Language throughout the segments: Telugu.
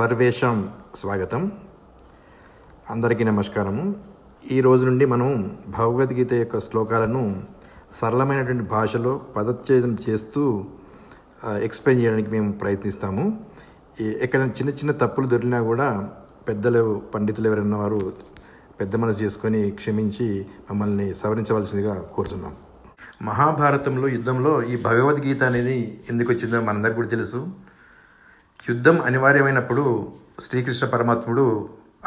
సర్వేషాం స్వాగతం. అందరికీ నమస్కారము. ఈ రోజు నుండి మనం భగవద్గీత యొక్క శ్లోకాలను సరళమైనటువంటి భాషలో పదచ్ఛేదం చేస్తూ ఎక్స్ప్లెయిన్ చేయడానికి మేము ప్రయత్నిస్తాము. ఎక్కడైనా చిన్న చిన్న తప్పులు దొరికినా కూడా పెద్దలు పండితులు ఎవరైనా వారు పెద్ద మనసు చేసుకొని క్షమించి మమ్మల్ని సవరించవలసిందిగా కోరుతున్నాం. మహాభారతంలో యుద్ధంలో ఈ భగవద్గీత అనేది ఎందుకు వచ్చిందో మనందరికీ కూడా తెలుసు. యుద్ధం అనివార్యమైనప్పుడు శ్రీకృష్ణ పరమాత్ముడు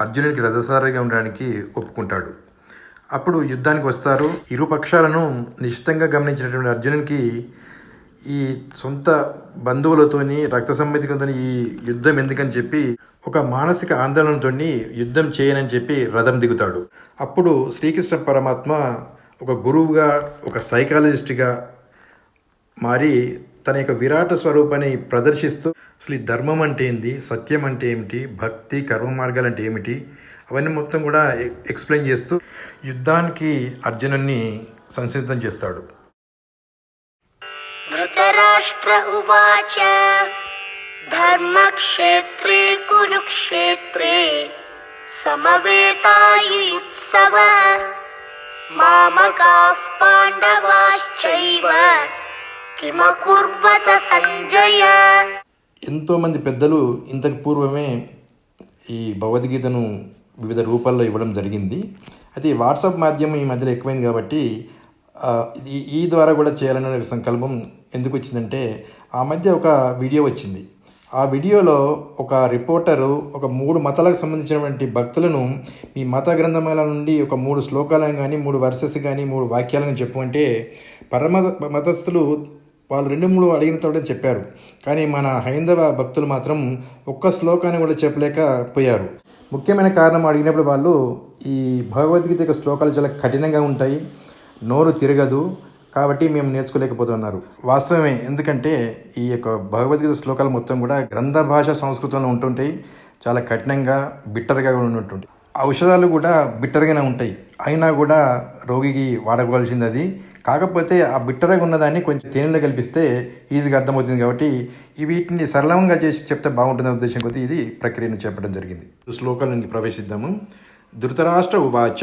అర్జునుడికి రథసారథిగా ఉండడానికి ఒప్పుకుంటాడు. అప్పుడు యుద్ధానికి వస్తారు. ఇరు పక్షాలను నిశ్చితంగా గమనించినటువంటి అర్జునునికి ఈ సొంత బంధువులతోని రక్త సంబంధికులతో ఈ యుద్ధం ఎందుకని చెప్పి ఒక మానసిక ఆందోళనతో యుద్ధం చేయనని చెప్పి రథం దిగుతాడు. అప్పుడు శ్రీకృష్ణ పరమాత్మ ఒక గురువుగా, ఒక సైకాలజిస్ట్గా మారి తన యొక్క విరాట స్వరూపాన్ని ప్రదర్శిస్తూ అసలు ఈ ధర్మం అంటే ఏంటి, సత్యం అంటే ఏమిటి, భక్తి కర్మ మార్గాలు అంటే ఏమిటి, అవన్నీ మొత్తం కూడా ఎక్స్ప్లెయిన్ చేస్తూ యుద్ధానికి అర్జునుడిని సంసిద్ధం చేస్తాడు. ధృతరాష్ట్ర ఉవాచ ధర్మక్షేత్రే కురుక్షేత్రే సమవేతాయుత్సవః మామకాః పాండవాశ్చైవ కిమకుర్వత సంజయ. ఎంతోమంది పెద్దలు ఇంతకు పూర్వమే ఈ భగవద్గీతను వివిధ రూపాల్లో ఇవ్వడం జరిగింది. అయితే వాట్సాప్ మాధ్యమం ఈ మధ్యలో ఎక్కువైంది కాబట్టి ఈ ద్వారా కూడా చేయాలనే సంకల్పం ఎందుకు వచ్చిందంటే, ఆ మధ్య ఒక వీడియో వచ్చింది. ఆ వీడియోలో ఒక రిపోర్టరు ఒక 3 మతాలకు సంబంధించినటువంటి భక్తులను మీ మత గ్రంథమాల నుండి ఒక 3 శ్లోకాలను కానీ 3 వర్సెస్ కానీ 3 వాక్యాలను చెప్పమంటే మతస్థులు వాళ్ళు 2-3 అడిగిన తోట చెప్పారు. కానీ మన హైందవ భక్తులు మాత్రం ఒక్క శ్లోకాన్ని కూడా చెప్పలేకపోయారు. ముఖ్యమైన కారణం అడిగినప్పుడు వాళ్ళు ఈ భగవద్గీత యొక్క శ్లోకాలు చాలా కఠినంగా ఉంటాయి, నోరు తిరగదు, కాబట్టి మేము నేర్చుకోలేకపోతున్నారు. వాస్తవమే. ఎందుకంటే ఈ యొక్క భగవద్గీత శ్లోకాలు మొత్తం కూడా గ్రంథ భాష సంస్కృతంలో ఉంటుంటాయి. చాలా కఠినంగా బిట్టర్గా కూడా ఉంటుంటాయి. ఔషధాలు కూడా బిట్టర్గానే ఉంటాయి. అయినా కూడా రోగికి వాడవలసింది అది. కాకపోతే ఆ బిట్టరగా ఉన్నదాన్ని కొంచెం తేనెలో కల్పిస్తే ఈజీగా అర్థమవుతుంది. కాబట్టి వీటిని సరళంగా చేసి చెప్తే బాగుంటుందనే ఉద్దేశం కొద్దీ ఇది ప్రక్రియను చేపట్టడం జరిగింది. శ్లోకాలను ప్రవేశిద్దాము. ధృతరాష్ట్ర ఉవాచ.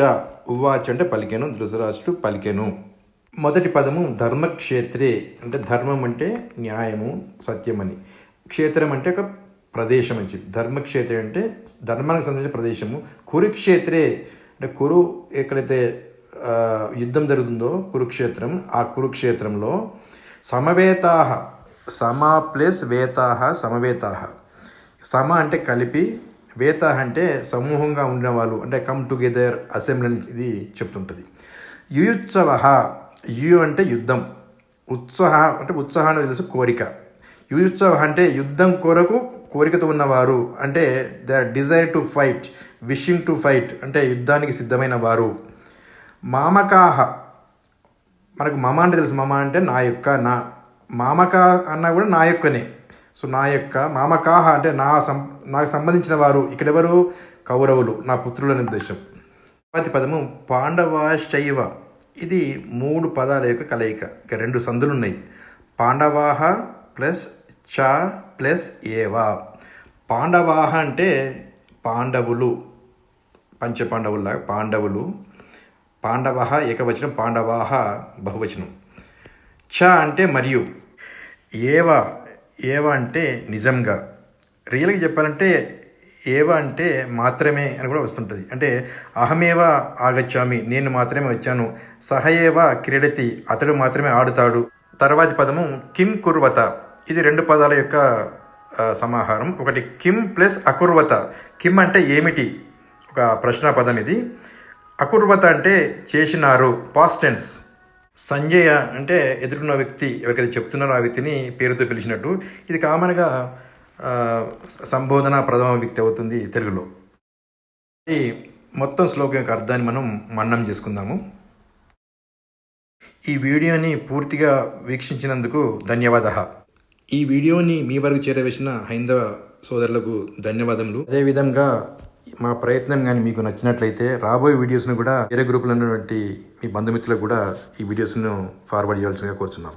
ఉవాచ అంటే పలికెను, ధృతరాష్ట్రుడు పలికెను. మొదటి పదము ధర్మక్షేత్రే అంటే ధర్మం అంటే న్యాయము, సత్యం అని. క్షేత్రం అంటే ఒక ప్రదేశం అని చెప్పి. ధర్మక్షేత్రం అంటే ధర్మానికి సంబంధించిన ప్రదేశము. కురుక్షేత్రే అంటే కురు ఎక్కడైతే యుద్ధం జరుగుతుందో కురుక్షేత్రం, ఆ కురుక్షేత్రంలో సమవేతాహ, సమ ప్లస్ వేతాహ, సమవేతాహ. సమ అంటే కలిపి, వేతాహ అంటే సమూహంగా ఉండిన వాళ్ళు, అంటే కమ్ టుగెదర్, అసెంబ్లీ ఇది చెప్తుంటుంది. యుయుత్సవ, యు అంటే యుద్ధం, ఉత్సాహ అంటే ఉత్సాహాన్ని తెలుసు కోరిక. యుయుత్సవ అంటే యుద్ధం కొరకు కోరికతో ఉన్నవారు, అంటే they are desire to fight, wishing to fight, అంటే యుద్ధానికి సిద్ధమైన వారు. మామకాహ, మనకు మమ అంటే తెలుసు, మమ అంటే నా యొక్క, నా మామక అన్నా కూడా నా యొక్కనే. సో నా యొక్క మామకాహ అంటే నాకు సంబంధించిన వారు. ఇక్కడెవరు? కౌరవులు, నా పుత్రుల ఉద్దేశం. తర్వాతి పదము పాండవాశ్చైవ. ఇది 3 పదాల యొక్క కలయిక. ఇక 2 సందులు ఉన్నాయి. పాండవాహ ప్లస్ చ ప్లస్ ఏవ. పాండవాహ అంటే పాండవులు, పంచపాండవుల్లాగా పాండవులు. పాండవః ఏకవచనం, పాండవాహ బహువచనం. చ అంటే మరియు. ఏవ, ఏవ అంటే నిజంగా. రియల్గా చెప్పాలంటే ఏవ అంటే మాత్రమే అని కూడా వస్తుంటుంది. అంటే అహమేవ ఆగచ్చామి, నేను మాత్రమే వచ్చాను. సహయేవ క్రీడతి, అతడు మాత్రమే ఆడుతాడు. తర్వాతి పదము కిం కుర్వత. ఇది 2 పదాల యొక్క సమాహారం. ఒకటి కిం ప్లస్ అకుర్వత. కిం అంటే ఏమిటి, ఒక ప్రశ్న పదం ఇది. అకుర్వత అంటే చేసినారు, పాస్ట్ టెన్స్. సంజయ అంటే ఎదురున్న వ్యక్తి ఎవరికైతే చెప్తున్నారో ఆ వ్యక్తిని పేరుతో పిలిచినట్టు. ఇది కామన్గా సంబోధన ప్రథమ వ్యక్తి అవుతుంది తెలుగులో. ఈ మొత్తం శ్లోకం యొక్క అర్థాన్ని మనం మననం చేసుకుందాము. ఈ వీడియోని పూర్తిగా వీక్షించినందుకు ధన్యవాదాలు. ఈ వీడియోని మీ వరకు చేరవేసిన హైందవ సోదరులకు ధన్యవాదములు. అదేవిధంగా మా ప్రయత్నం కానీ మీకు నచ్చినట్లయితే రాబోయే వీడియోస్ను కూడా వేరే గ్రూపులో ఉన్నటువంటి మీ బంధుమిత్రులకు కూడా ఈ వీడియోస్ను ఫార్వర్డ్ చేయాల్సిందిగా కోరుతున్నాం.